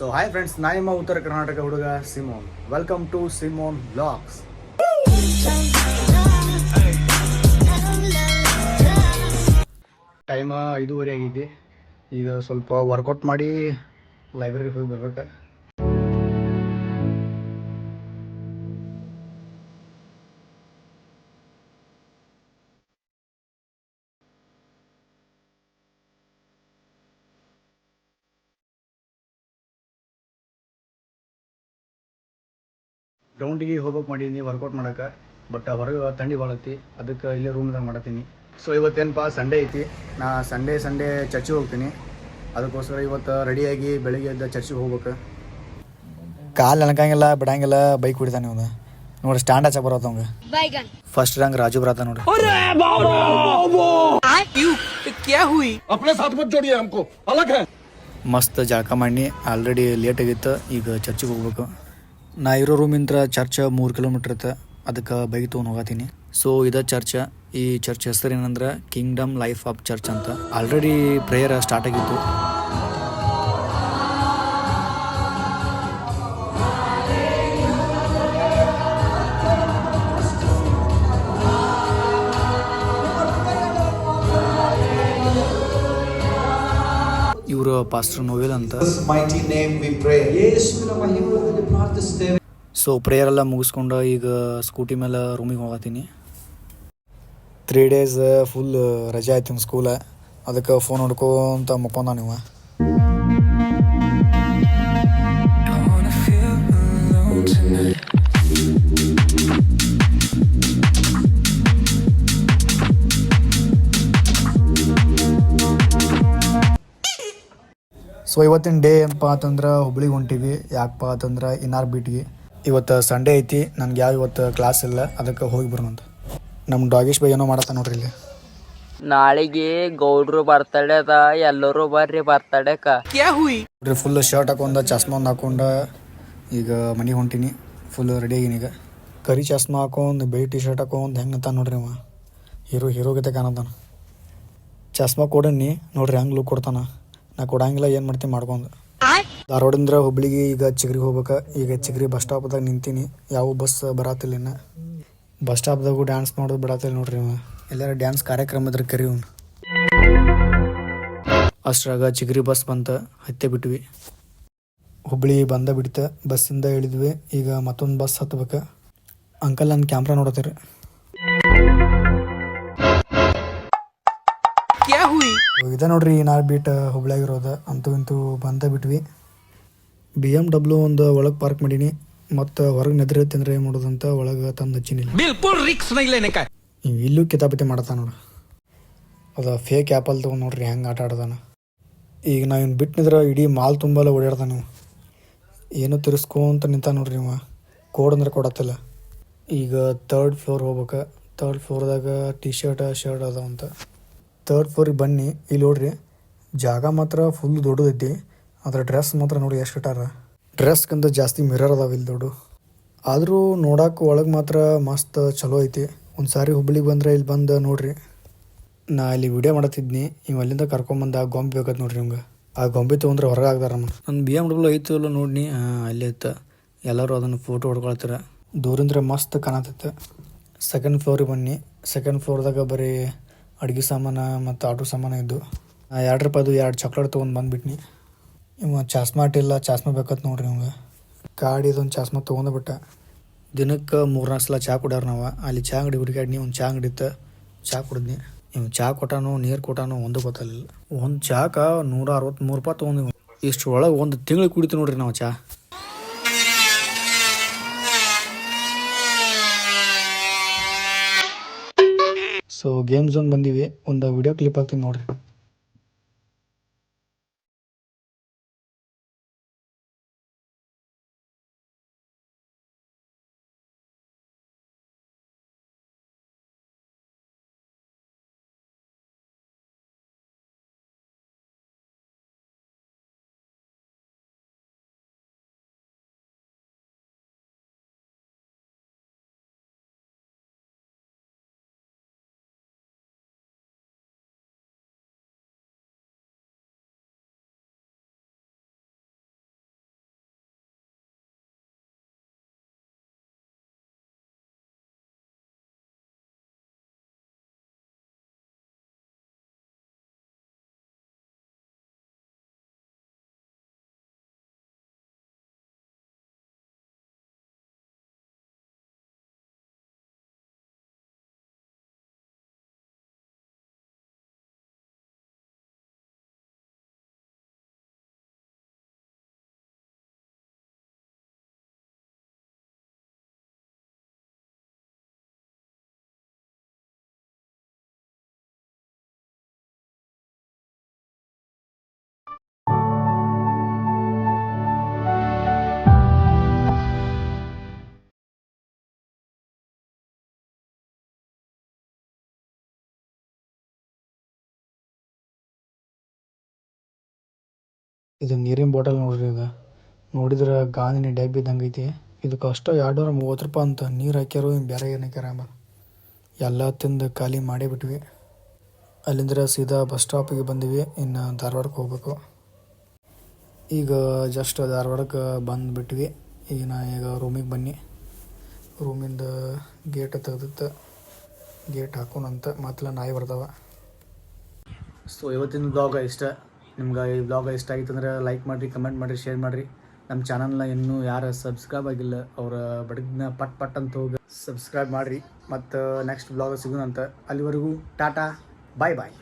So hi friends, ನಾನು ನಿಮ್ಮ ಉತ್ತರ ಕರ್ನಾಟಕ ಹುಡುಗ Simon. Welcome to Simon vlogs. Time 5:30 ಆಗಿದೆ. ಈಗ ಸ್ವಲ್ಪ ವರ್ಕೌಟ್ ಮಾಡಿ ಲೈಬ್ರರಿಗೆ ಹೋಗಿ ಬರ್ಬೇಕು. ಗ್ರೌಂಡಿಗೆ ಹೋಗ್ಬೇಕು ಮಾಡೀನಿ ವರ್ಕೌಟ್ ಮಾಡಕ್ಕೆ. ಬಟ್ ಹೊರಗೆ ಥಂಡಿ ಭಾಳ ಐತಿ, ಅದಕ್ಕೆ ಇಲ್ಲೇ ರೂಮ್ದಾಗ ಮಾಡತ್ತೀನಿ. ಸೊ ಇವತ್ತೇನಪ್ಪ, ಸಂಡೇ ಐತಿ. ನಾ ಸಂಡೇ ಚರ್ಚಿಗೆ ಹೋಗ್ತೀನಿ. ಅದಕ್ಕೋಸ್ಕರ ಇವತ್ತು ರೆಡಿಯಾಗಿ ಬೆಳಿಗ್ಗೆ ಎದ್ದು ಚರ್ಚಿಗೆ ಹೋಗ್ಬೇಕು. ಕಾಲು ಅನ್ಕಂಗಿಲ್ಲ ಬಿಡಂಗಿಲ್ಲ, ಬೈಕ್ ಹೊಡಿತಾನೆ ಇವನು ನೋಡಿ. ಸ್ಟ್ಯಾಂಡ್ ಹಚ್ಚ ಬರೋದು ಅವಂಗೆ. ಫಸ್ಟ್ ರಂಗ್ ರಾಜು ಬರತ್ತ ನೋಡಿ. ಮಸ್ತ್ ಜಳಕ ಮಾಡಿ ಆಲ್ರೆಡಿ ಲೇಟ್ ಆಗಿತ್ತು. ಈಗ ಚರ್ಚಿಗೆ ಹೋಗ್ಬೇಕು. ನಾ ಇರೋ ರೂಮಿಂದ ಚರ್ಚ್ 3 ಕಿಲೋಮೀಟ್ರ್ ಇತ್ತು. ಅದಕ್ಕೆ ಬೈಕ್ ತೊಗೊಂಡು ಹೋಗತ್ತೀನಿ. ಸೊ ಇದು ಚರ್ಚ್. ಈ ಚರ್ಚ್ ಹೆಸರು ಏನಂದ್ರೆ ಕಿಂಗ್ಡಮ್ ಲೈಫ್ ಆಫ್ ಚರ್ಚ್ ಅಂತ. ಆಲ್ರೆಡಿ ಪ್ರೇಯರ್ ಸ್ಟಾರ್ಟ್ ಆಗಿತ್ತು. ಇವರು ಪಾಸ್ಟರ್ ನೋವೆಲ್ ಅಂತ. ಸೊ ಪ್ರೇಯರ್ ಎಲ್ಲ ಮುಗಿಸ್ಕೊಂಡು ಈಗ ಸ್ಕೂಟಿ ಮೇಲೆ ರೂಮಿಗೆ ಹೋಗತ್ತೀನಿ. 3 days ಫುಲ್ ರಜೆ ಆಯ್ತು ಸ್ಕೂಲ. ಅದಕ್ಕೆ ಫೋನ್ ಹೊಡ್ಕೊಂತ ಮುಕ್ಕೊಂಡ ನೀವು. ಸೊ ಇವತ್ತಿನ ಡೇ ಏನಪ್ಪ ಅಂತಂದ್ರೆ ಹುಬ್ಳಿಗೆ ಹೊಂಟೀವಿ. ಯಾಕಪ್ಪ ಅಂತಂದ್ರೆ NRBTಗೆ ಇವತ್ತು ಸಂಡೇ ಐತಿ. ನನಗೆ ಇವತ್ತು ಕ್ಲಾಸ್ ಇಲ್ಲ, ಅದಕ್ಕೆ ಹೋಗಿ ಬರೋಣಂತ. ನಮ್ಮ ಡಾಗೇಶ್ ಬೈ ಏನೋ ಮಾಡತ್ತ ನೋಡ್ರಿ ಇಲ್ಲಿ. ನಾಳೆಗೆ ಗೌಡ್ರು ಬರ್ತಡೇ ಅದ, ಎಲ್ಲರೂ ಬರ್ರಿ ಬರ್ತಡೇಕ. ಫುಲ್ ಶರ್ಟ್ ಹಾಕೊಂಡ ಚಸ್ಮಾ ಒಂದು ಹಾಕೊಂಡ ಈಗ ಮನೆಗೆ ಹೊಂಟೀನಿ. Full ready ಆಗೀನಿ. ಈಗ ಕರಿ ಚಸ್ಮಾ ಹಾಕೊಂಡು ಬಿಳಿ ಟಿ ಶರ್ಟ್ ಹಾಕೊಂಡು ಹೆಂಗೆ ಅಂತ ನೋಡ್ರಿ ಅವ. ಹೀರೋಗತೆ ಕಾಣತಾನ. ಚಸ್ಮಾ ಕೊಡಣ್ಣಿ ನೋಡ್ರಿ ಹೆಂಗೆ ಲುಕ್ ಕೊಡ್ತಾನ. ನಾ ಕೊಡಂಗಿಲ್ಲ, ಏನು ಮಾಡ್ತೀನಿ ಮಾಡ್ಕೊಂಡು. ಧಾರವಾಡಿಂದ ಹುಬ್ಳಿಗೆ ಈಗ ಚಿಗ್ರಿಗೆ ಹೋಗ್ಬೇಕು. ಈಗ ಚಿಗ್ರಿ ಬಸ್ ಸ್ಟಾಪ್ದಾಗ ನಿಂತೀನಿ. ಯಾವ ಬಸ್ ಬರತ್ತಿಲ್ಲ ಇನ್ನು. ಬಸ್ ಸ್ಟಾಪ್ದಾಗೂ ಡ್ಯಾನ್ಸ್ ಮಾಡೋದು ಬಿಡತ್ತಿಲ್ಲ ನೋಡ್ರಿ ಅವ. ಎಲ್ಲಾರು ಡ್ಯಾನ್ಸ್ ಕಾರ್ಯಕ್ರಮ ಇದ್ರೆ ಕರಿ ಅವ್ನು. ಅಷ್ಟ್ರಾಗ ಚಿಗ್ರಿ ಬಸ್ ಬಂತ, ಹತ್ತೆ ಬಿಟ್ವಿ. ಹುಬ್ಳಿ ಬಂದ ಬಿಡ್ತ. ಬಸ್ಸಿಂದ ಇಳಿದ್ವಿ. ಈಗ ಮತ್ತೊಂದು ಬಸ್ ಹತ್ಬೇಕು. ಅಂಕಲ್ ನನ್ನ ಕ್ಯಾಮ್ರಾ ನೋಡತ್ತೀರಿ. ಇದೆ ನೋಡ್ರಿ NRBT ಹುಬ್ಳಿಯಾಗಿರೋದು. ಅಂತೂ ಇಂತೂ ಬಂದ ಬಿಟ್ವಿ. BMW ಒಂದು ಒಳಗೆ ಪಾರ್ಕ್ ಮಾಡೀನಿ. ಮತ್ತು ಹೊರಗೆ ನೆದ್ರೆ ತಿಂದ್ರೆ ಏನು ಮಾಡೋದಂತ ಒಳಗೆ ತಂದು ಹಚ್ಚಿನಿಲ್ಲ. ಇಲ್ಲೂ ಕಿತಾಪತಿ ಮಾಡತ್ತ ನೋಡು. ಅದು ಫೇಕ್ ಆ್ಯಪಲ್ ತೊಗೊಂಡು ನೋಡ್ರಿ ಹೆಂಗೆ ಆಟ ಆಡ್ದಾನ. ಈಗ ನಾವು ಇನ್ನು ಬಿಟ್ಟಿದ್ರೆ ಇಡೀ ಮಾಲ್ ತುಂಬಲ್ಲ ಓಡಾಡ್ದಾನ ನೀವು. ಏನೋ ತಿರ್ಸ್ಕೊಂತ ನಿಂತ ನೋಡ್ರಿ ನೀವು. ಕೋಡ್ ಅಂದ್ರೆ ಕೊಡತ್ತಿಲ್ಲ. ಈಗ 3rd floor ಹೋಗ್ಬೇಕು. 3rd floorದಾಗ ಟಿ ಶರ್ಟ್ ಅದಾವಂತ. 3rd floorಗೆ ಬನ್ನಿ. ಇಲ್ಲಿ ನೋಡ್ರಿ ಜಾಗ ಮಾತ್ರ ಫುಲ್ ದೊಡ್ಡದೈತಿ. ಅದ್ರ ಡ್ರೆಸ್ ಮಾತ್ರ ನೋಡಿ ಎಷ್ಟು ಇಟ್ಟಾರ. ಡ್ರೆಸ್ಗಿಂತ ಜಾಸ್ತಿ ಮಿರರ್ ಅದಾವ ಇಲ್ಲಿ ದೊಡ್ಡ. ಆದರೂ ನೋಡಕ್ಕೆ ಒಳಗೆ ಮಾತ್ರ ಮಸ್ತ್ ಚಲೋ ಐತಿ. ಒಂದು ಸಾರಿ ಹುಬ್ಳಿಗೆ ಬಂದರೆ ಇಲ್ಲಿ ಬಂದು ನೋಡ್ರಿ. ನಾ ಇಲ್ಲಿ ವಿಡಿಯೋ ಮಾಡತ್ತಿದ್ನಿ. ಇವು ಅಲ್ಲಿಂದ ಕರ್ಕೊಂಬಂದು ಆ ಗೊಂಬೆ ಬೇಕತ್ ನೋಡ್ರಿ ಹಂಗೆ. ಆ ಗೊಂಬೆ ತೊಗೊಂಡ್ರೆ ಹೊರಗೆ ಆಗ್ದಾರ. ನನ್ನ BMW ಐತು ಇಲ್ಲ ನೋಡ್ನಿ. ಅಲ್ಲಿ ಇತ್ತು. ಎಲ್ಲರೂ ಅದನ್ನು ಫೋಟೋ ಹೊಡ್ಕೊಳ್ತಾರೆ. ದೂರಿಂದ ಮಸ್ತ್ ಕಾಣತೈತೆ. 2nd floorಗೆ ಬನ್ನಿ. 2nd floorದಾಗ ಬರೀ ಅಡುಗೆ ಸಾಮಾನು ಮತ್ತು ಆಟೋ ಸಾಮಾನು ಇದ್ದು. $2 2 ಚಾಕ್ಲೇಟ್ ತೊಗೊಂಡು ಬಂದುಬಿಟ್ನಿ. ಇವ ಚಸ್ಮಾ ಇಟ್ಟಿಲ್ಲ, ಚಸ್ಮಾ ಬೇಕತ್ ನೋಡ್ರಿ ಇವಂಗೆ. ಇದೊಂದು ಚಸ್ಮಾ ತೊಗೊಂಡ್ಬಿಟ್ಟ. ದಿನಕ್ಕೆ 3-4 ಸಲ ಚಹಾ ಕುಡ್ಯಾರ ನಾವು. ಅಲ್ಲಿ ಚಹಾ ಅಂಗಡಿ ಹುಡುಕಾಡ್ನಿ. ಒಂದು ಚಹಾ ಅಂಗಡಿ ಇತ್ತು, ಚಹಾ ಕುಡಿದ್ನಿ. ಇವ್ ಚಹಾ ಕೊಟ್ಟಾನೋ ನೀರು ಕೊಟ್ಟಾನೋ ಒಂದು ಗೊತ್ತಲ್ಲ. ಒಂದು ಚಹಾಕ್ಕೆ $163 ತೊಗೊಂಡಿವಿ. ಇಷ್ಟು ಒಳಗೆ ಒಂದು ತಿಂಗಳು ಕುಡಿತೀವಿ ನೋಡ್ರಿ ನಾವು ಚಹಾ. ಸೊ ಗೇಮ್ ಝೋನ್ ಬಂದೀವಿ. ಒಂದು ವಿಡಿಯೋ ಕ್ಲಿಪ್ ಹಾಕ್ತೀನಿ ನೋಡ್ರಿ. ಇದು ನೀರಿನ ಬಾಟಲ್ ನೋಡ್ರಿ ಇದು ನೋಡಿದ್ರೆ ಗಾಂಧಿನಿ ಡಬ್ಬಿ ಇದ್ದಂಗೆ ಐತಿ. ಇದಕ್ಕೆ ಅಷ್ಟು $230 ಅಂತ. ನೀರು ಹಾಕ್ಯಾರೋ ಬೇರೆ ಏನು ಹಾಕ್ಯಾರ ಆಮೇಲೆ ಎಲ್ಲ ತಿಂದು ಖಾಲಿ ಮಾಡೇ ಬಿಟ್ವಿ. ಅಲ್ಲಿಂದ ಸೀದಾ ಬಸ್ ಸ್ಟಾಪಿಗೆ ಬಂದಿವಿ. ಇನ್ನು ಧಾರವಾಡಕ್ಕೆ ಹೋಗ್ಬೇಕು. ಈಗ ಜಸ್ಟ್ ಧಾರವಾಡಕ್ಕೆ ಬಂದುಬಿಟ್ವಿ. ಈಗ ರೂಮಿಗೆ ಬನ್ನಿ. ರೂಮಿಂದ ಗೇಟ್ ತೆಗೆದಿತ್ತು. ಗೇಟ್ ಹಾಕೋಣಂತ ಮೊದಲ ನಾಯಿ ಬರ್ತಾವೆ. ಸೊ ಇವತ್ತಿನ ಬ್ಲಾಗ್ ಇಷ್ಟ. ನಿಮ್ಗೆ ಈ ಬ್ಲಾಗ್ ಇಷ್ಟ ಆಗಿತ್ತಂದ್ರೆ ಲೈಕ್ ಮಾಡಿರಿ, ಕಮೆಂಟ್ ಮಾಡಿರಿ, ಶೇರ್ ಮಾಡಿರಿ. ನಮ್ಮ ಚಾನಲ್ನ ಇನ್ನೂ ಯಾರು ಸಬ್ಸ್ಕ್ರೈಬ್ ಆಗಿಲ್ಲ ಅವರ ಬಡಗನ್ನ ಪಟ್ ಅಂತ ಹೋಗಿ ಸಬ್ಸ್ಕ್ರೈಬ್ ಮಾಡಿರಿ. ಮತ್ತು ನೆಕ್ಸ್ಟ್ ಬ್ಲಾಗ್ ಸಿಗೋಣಂತ. ಅಲ್ಲಿವರೆಗೂ ಟಾಟಾ, ಬಾಯ್ ಬಾಯ್.